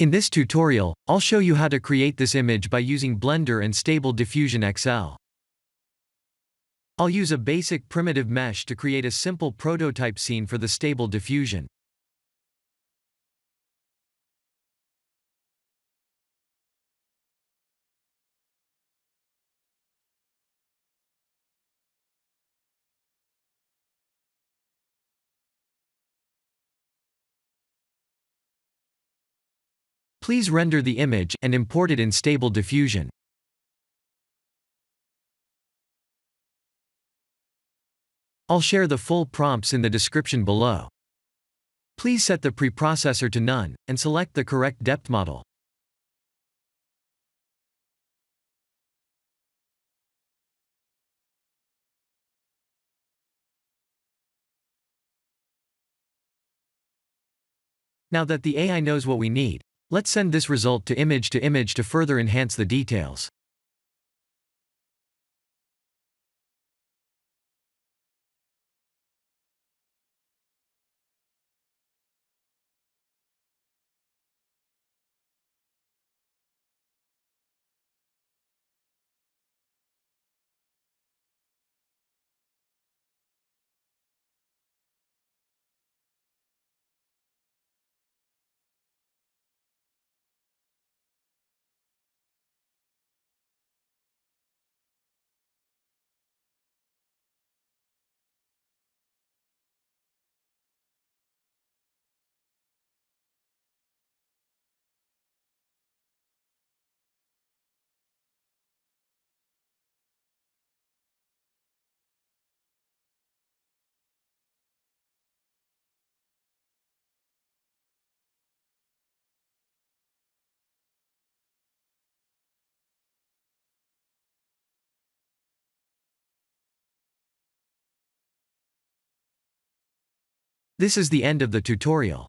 In this tutorial, I'll show you how to create this image by using Blender and Stable Diffusion XL. I'll use a basic primitive mesh to create a simple prototype scene for the Stable Diffusion. Please render the image and import it in Stable Diffusion. I'll share the full prompts in the description below. Please set the preprocessor to none, and select the correct depth model. Now that the AI knows what we need, let's send this result to image to further enhance the details. This is the end of the tutorial.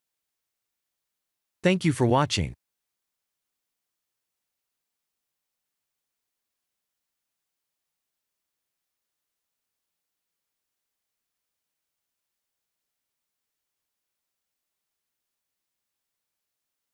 Thank you for watching.